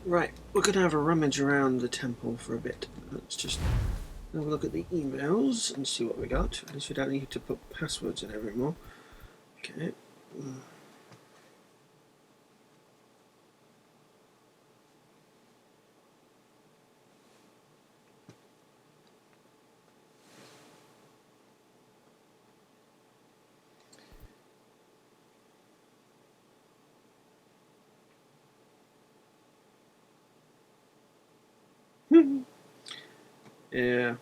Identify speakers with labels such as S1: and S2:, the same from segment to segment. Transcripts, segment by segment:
S1: Right, we're going to have a rummage around the temple for a bit. Let's just have a look at the emails and see what we got. At least we don't need to put passwords in anymore. Okay. Yeah.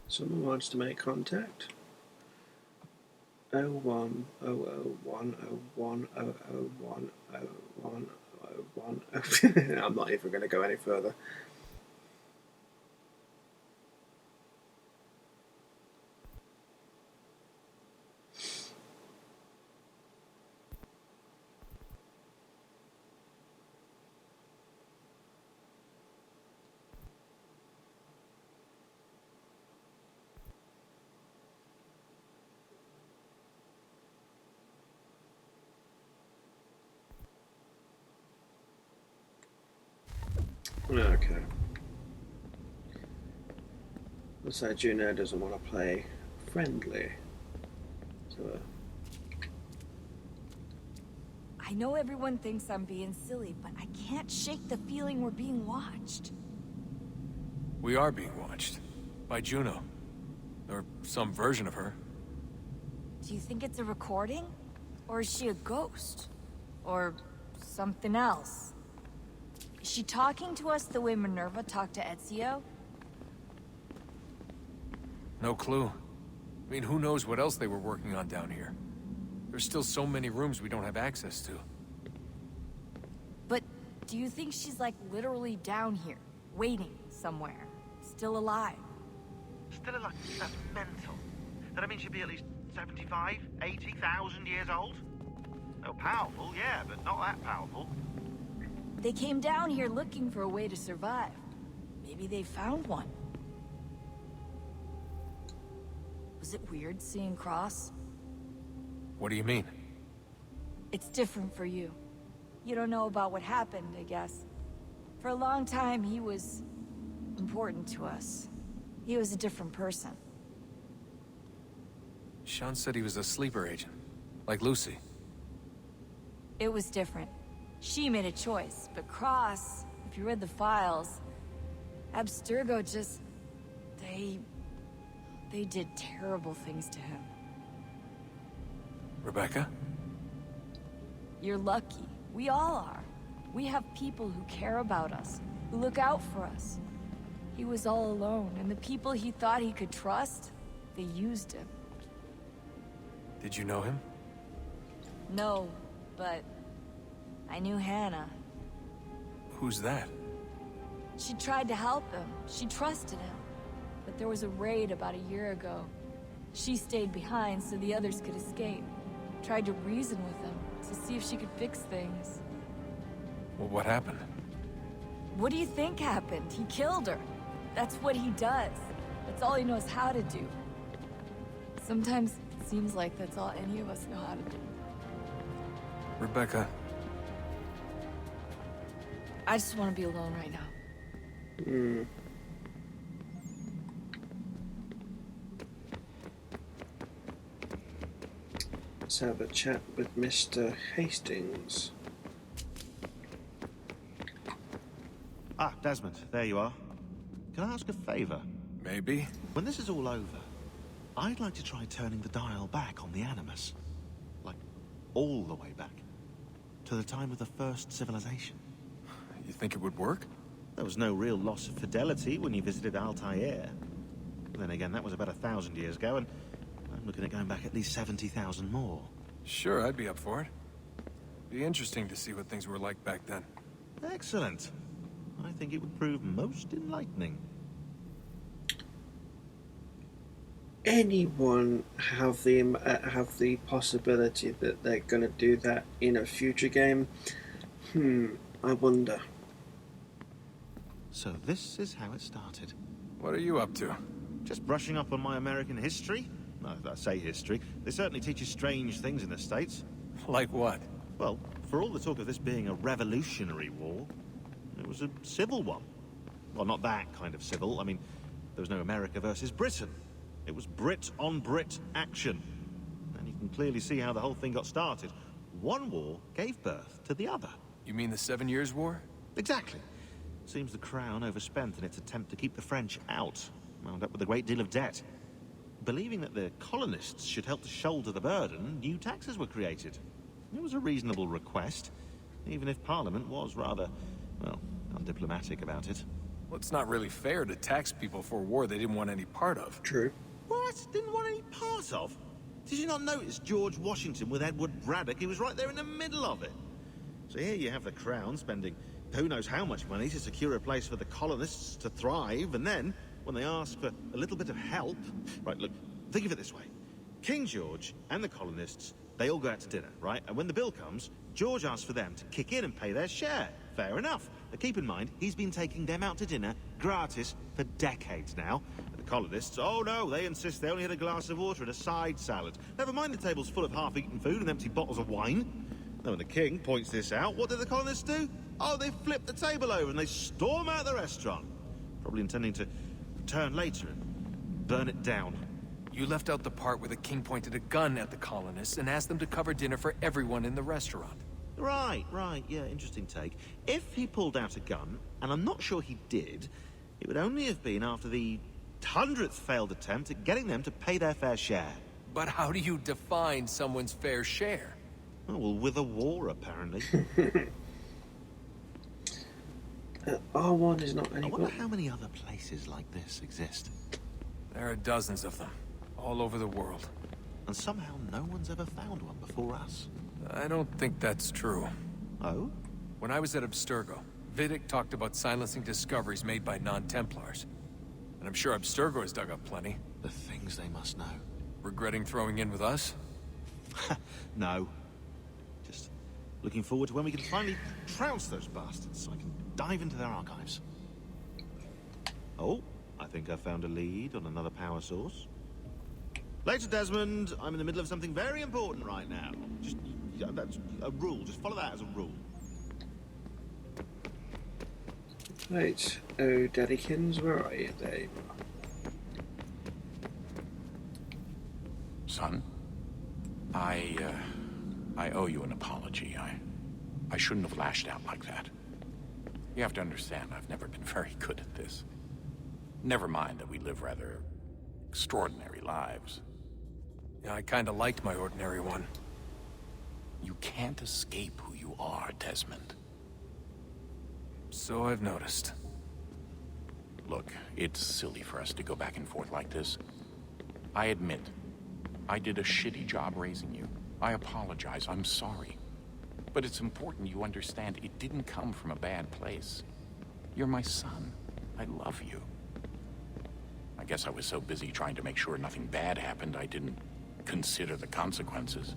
S1: Someone wants to make contact. 01 001 01 001 01 01. I'm not even going to go any further. Okay. Looks like Juno doesn't want to play friendly. So,
S2: I know everyone thinks I'm being silly, but I can't shake the feeling we're being watched.
S3: We are being watched. By Juno. Or some version of her.
S2: Do you think it's a recording? Or is she a ghost? Or something else? Is she talking to us the way Minerva talked to Ezio?
S3: No clue. I mean, who knows what else they were working on down here? There's still so many rooms we don't have access to.
S2: But do you think she's like literally down here, waiting somewhere, still alive?
S4: Still alive? That's mental. That means she'd be at least 75, 80,000 years old? Oh, powerful, yeah, but not that powerful.
S2: They came down here looking for a way to survive. Maybe they found one. Was it weird seeing Cross?
S3: What do you mean?
S2: It's different for you. You don't know about what happened, I guess. For a long time, he was important to us. He was a different person.
S3: Sean said he was a sleeper agent. Like Lucy.
S2: It was different. She made a choice, but Cross, if you read the files, Abstergo just... They did terrible things to him.
S3: Rebecca?
S2: You're lucky. We all are. We have people who care about us, who look out for us. He was all alone, and the people he thought he could trust, they used him.
S3: Did you know him?
S2: No, but I knew Hannah.
S3: Who's that?
S2: She tried to help him. She trusted him. But there was a raid about a year ago. She stayed behind so the others could escape. Tried to reason with him to see if she could fix things.
S3: Well, what happened?
S2: What do you think happened? He killed her. That's what he does. That's all he knows how to do. Sometimes it seems like that's all any of us know how to do.
S3: Rebecca.
S2: I just want to be alone right now.
S1: Let's have a chat with Mr. Hastings.
S4: Ah, Desmond, there you are. Can I ask a favor?
S3: Maybe?
S4: When this is all over, I'd like to try turning the dial back on the Animus. Like, all the way back. To the time of the first civilization.
S3: You think it would work?
S4: There was no real loss of fidelity when you visited Altair. Then again, that was about 1,000 years ago, and I'm looking at going back at least 70,000 more.
S3: Sure, I'd be up for it. Be interesting to see what things were like back then.
S4: Excellent. I think it would prove most enlightening.
S1: anyone have the possibility that they're going to do that in a future game? I wonder.
S4: So this is how it started.
S3: What are you up to?
S4: Just brushing up on my American history. No, I say history. They certainly teach you strange things in the States.
S3: Like what?
S4: Well, for all the talk of this being a revolutionary war, it was a civil one. Well, not that kind of civil. I mean, there was no America versus Britain. It was Brit on Brit action. And you can clearly see how the whole thing got started. One war gave birth to the other.
S3: You mean the 7 Years' War?
S4: Exactly. Seems the Crown overspent in its attempt to keep the French out, wound up with a great deal of debt. Believing that the colonists should help to shoulder the burden, new taxes were created. It was a reasonable request, even if Parliament was rather, well, undiplomatic about it.
S3: Well, it's not really fair to tax people for a war they didn't want any part of.
S1: True.
S4: What? Didn't want any part of? Did you not notice George Washington with Edward Braddock? He was right there in the middle of it. So here you have the Crown spending who knows how much money to secure a place for the colonists to thrive, and then, when they ask for a little bit of help... Right, look, think of it this way. King George and the colonists, they all go out to dinner, right? And when the bill comes, George asks for them to kick in and pay their share. Fair enough. But keep in mind, he's been taking them out to dinner, gratis, for decades now. And the colonists, oh no, they insist they only had a glass of water and a side salad. Never mind the tables full of half-eaten food and empty bottles of wine. Now when the king points this out, what do the colonists do? Oh, they flip the table over and they storm out the restaurant. Probably intending to return later and burn it down.
S3: You left out the part where the king pointed a gun at the colonists and asked them to cover dinner for everyone in the restaurant.
S4: Right, yeah, interesting take. If he pulled out a gun, and I'm not sure he did, it would only have been after the 100th failed attempt at getting them to pay their fair share.
S3: But how do you define someone's fair share?
S4: Oh, well, with a war, apparently.
S1: R1 is not any
S4: I wonder
S1: good.
S4: how many other places like this exist.
S3: There are dozens of them, all over the world.
S4: And somehow no one's ever found one before us.
S3: I don't think that's true.
S4: Oh?
S3: When I was at Abstergo, Vidic talked about silencing discoveries made by non-Templars. And I'm sure Abstergo has dug up plenty.
S4: The things they must know.
S3: Regretting throwing in with us?
S4: No. Just looking forward to when we can finally trounce those bastards so I can dive into their archives. Oh, I think I found a lead on another power source. Later, Desmond. I'm in the middle of something very important right now. Just, that's a rule. Just follow that as a rule.
S1: Right. Oh, Daddykins, where are you? There you
S5: Son, I owe you an apology. I shouldn't have lashed out like that. You have to understand, I've never been very good at this. Never mind that we live rather extraordinary lives.
S3: Yeah, I kinda liked my ordinary one.
S5: You can't escape who you are, Desmond.
S3: So I've noticed.
S5: Look, it's silly for us to go back and forth like this. I admit, I did a shitty job raising you. I apologize, I'm sorry. But it's important you understand it didn't come from a bad place. You're my son. I love you. I guess I was so busy trying to make sure nothing bad happened, I didn't consider the consequences.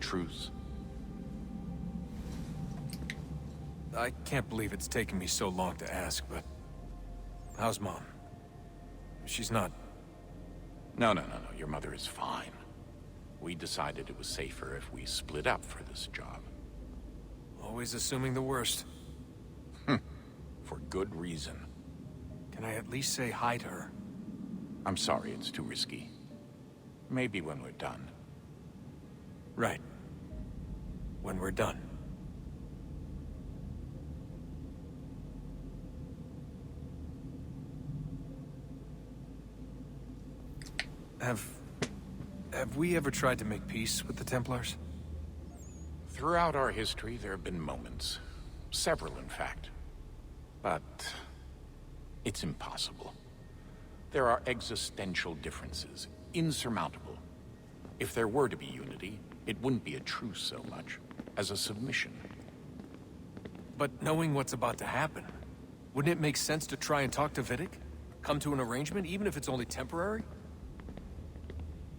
S5: Truce.
S3: I can't believe it's taken me so long to ask, but... how's Mom? She's not...
S5: No. Your mother is fine. We decided it was safer if we split up for this job.
S3: Always assuming the worst.
S5: For good reason.
S3: Can I at least say hi to her?
S5: I'm sorry, it's too risky. Maybe when we're done.
S3: Right. When we're done. Have we ever tried to make peace with the Templars?
S5: Throughout our history, there have been moments. Several, in fact. But... it's impossible. There are existential differences, insurmountable. If there were to be unity, it wouldn't be a truce so much as a submission.
S3: But knowing what's about to happen, wouldn't it make sense to try and talk to Vidic? Come to an arrangement, even if it's only temporary?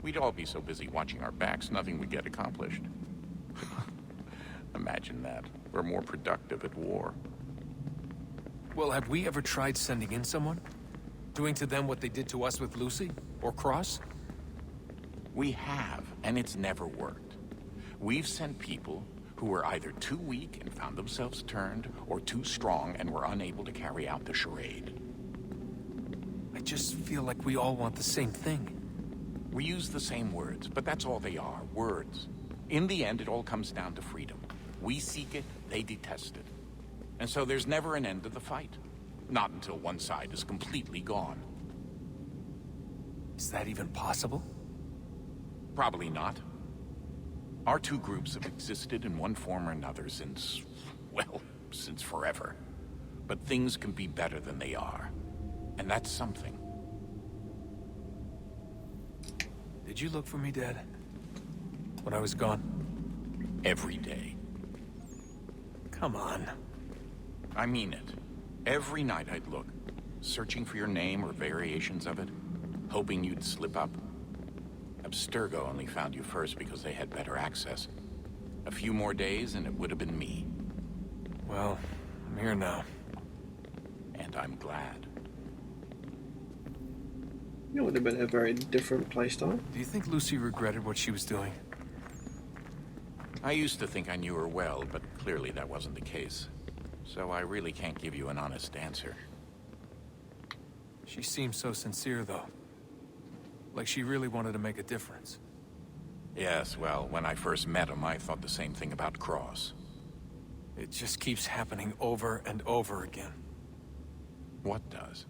S5: We'd all be so busy watching our backs, nothing would get accomplished. Imagine that. We're more productive at war.
S3: Well, have we ever tried sending in someone? Doing to them what they did to us with Lucy? Or Cross?
S5: We have, and it's never worked. We've sent people who were either too weak and found themselves turned, or too strong and were unable to carry out the charade.
S3: I just feel like we all want the same thing.
S5: We use the same words, but that's all they are, words. In the end, it all comes down to freedom. We seek it, they detest it. And so there's never an end to the fight. Not until one side is completely gone.
S3: Is that even possible?
S5: Probably not. Our two groups have existed in one form or another since, well, since forever. But things can be better than they are. And that's something.
S3: Did you look for me, Dad? When I was gone?
S5: Every day.
S3: Come on.
S5: I mean it. Every night I'd look, searching for your name or variations of it, hoping you'd slip up. Abstergo only found you first because they had better access. A few more days and it would have been me.
S3: Well, I'm here now.
S5: And I'm glad.
S1: It would have been a very different playstyle.
S3: Do you think Lucy regretted what she was doing?
S5: I used to think I knew her well, but clearly that wasn't the case. So I really can't give you an honest answer.
S3: She seemed so sincere, though. Like she really wanted to make a difference.
S5: Yes, well, when I first met him, I thought the same thing about Cross.
S3: It just keeps happening over and over again.
S5: What does?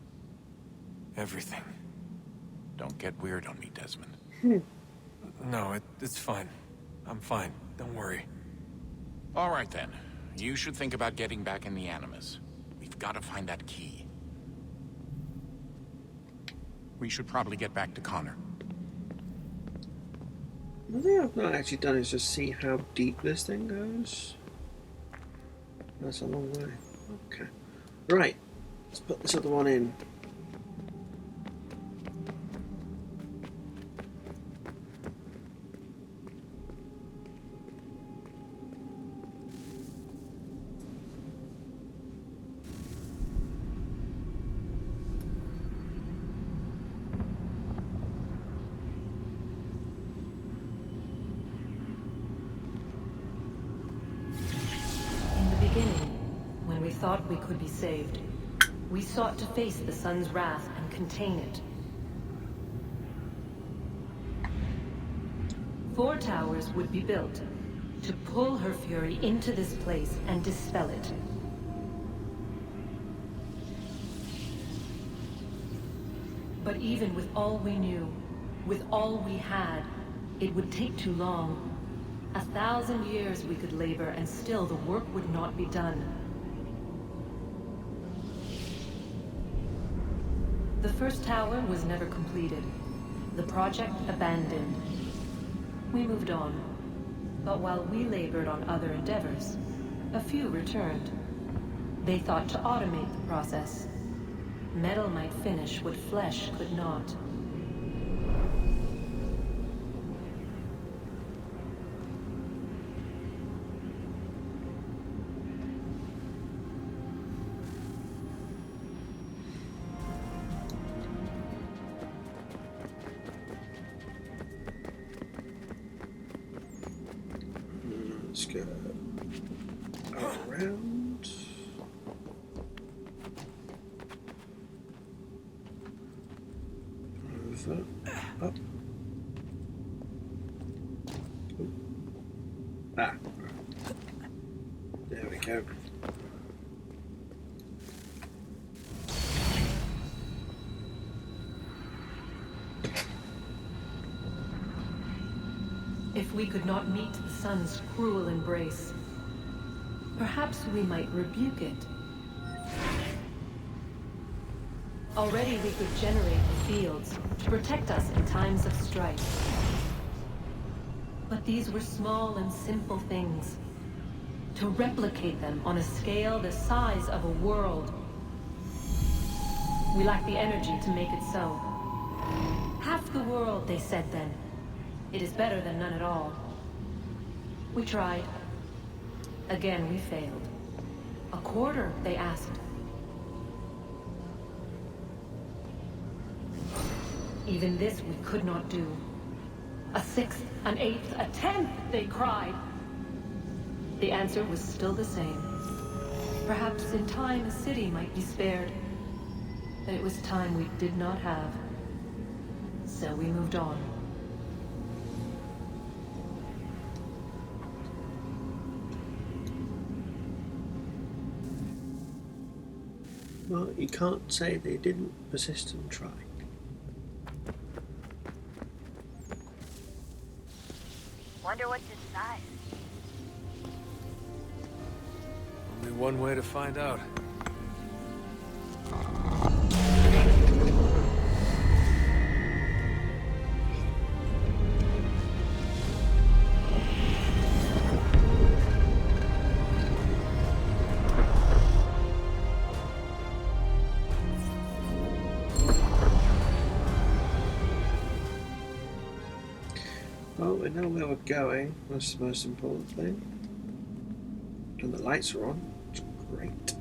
S3: Everything.
S5: Don't get weird on me, Desmond.
S3: No, it's fine. I'm fine. Don't worry.
S5: All right, then. You should think about getting back in the Animus. We've got to find that key. We should probably get back to Connor.
S1: The thing I've not actually done is just see how deep this thing goes. That's a long way. Okay. Right. Let's put this other one in.
S6: Thought we could be saved. We sought to face the sun's wrath and contain it. 4 towers would be built to pull her fury into this place and dispel it. But even with all we knew, with all we had, it would take too long. 1,000 years we could labor and still the work would not be done. The first tower was never completed. The project abandoned. We moved on. But while we labored on other endeavors, a few returned. They thought to automate the process. Metal might finish what flesh could not.
S1: Let's go around. Over. Up. Oh. Ah. There we go.
S6: If we could not meet the sun's cruel embrace, perhaps we might rebuke it. Already we could generate the fields to protect us in times of strife. But these were small and simple things. To replicate them on a scale the size of a world. We lack the energy to make it so. Half the world, they said then. It is better than none at all. We tried. Again, we failed. A quarter, they asked. Even this we could not do. A sixth, an eighth, a tenth, they cried. The answer was still the same. Perhaps in time a city might be spared. But it was time we did not have. So we moved on.
S1: Well, you can't say they didn't persist and try.
S2: Wonder what's inside.
S3: Only one way to find out.
S1: Well, we know where we're going. That's the most important thing. And the lights are on. It's great.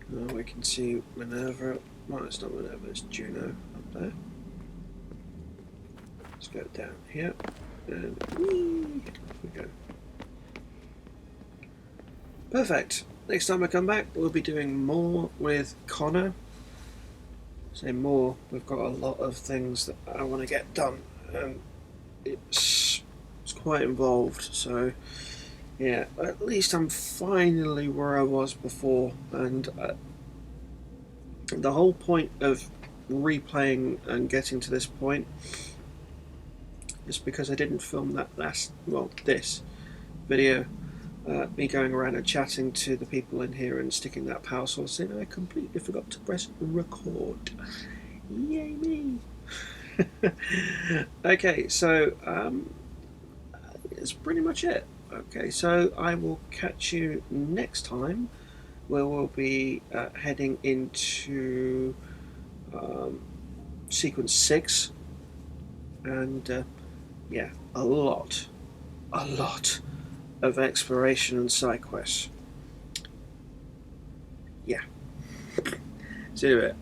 S1: Now we can see Minerva. Well, it's not Minerva, it's Juno up there. Let's go down here. And whee, off we go. Perfect. Next time I come back, we'll be doing more with Connor. Say more, we've got a lot of things that I want to get done, and it's quite involved. So yeah, at least I'm finally where I was before, and the whole point of replaying and getting to this point is because I didn't film that this video. Me going around and chatting to the people in here and sticking that power source in. I completely forgot to press record. Yay me! Okay, so that's pretty much it. Okay, so I will catch you next time, where we'll be heading into sequence 6, and yeah, a lot of exploration and side quests. Yeah. See you in a bit.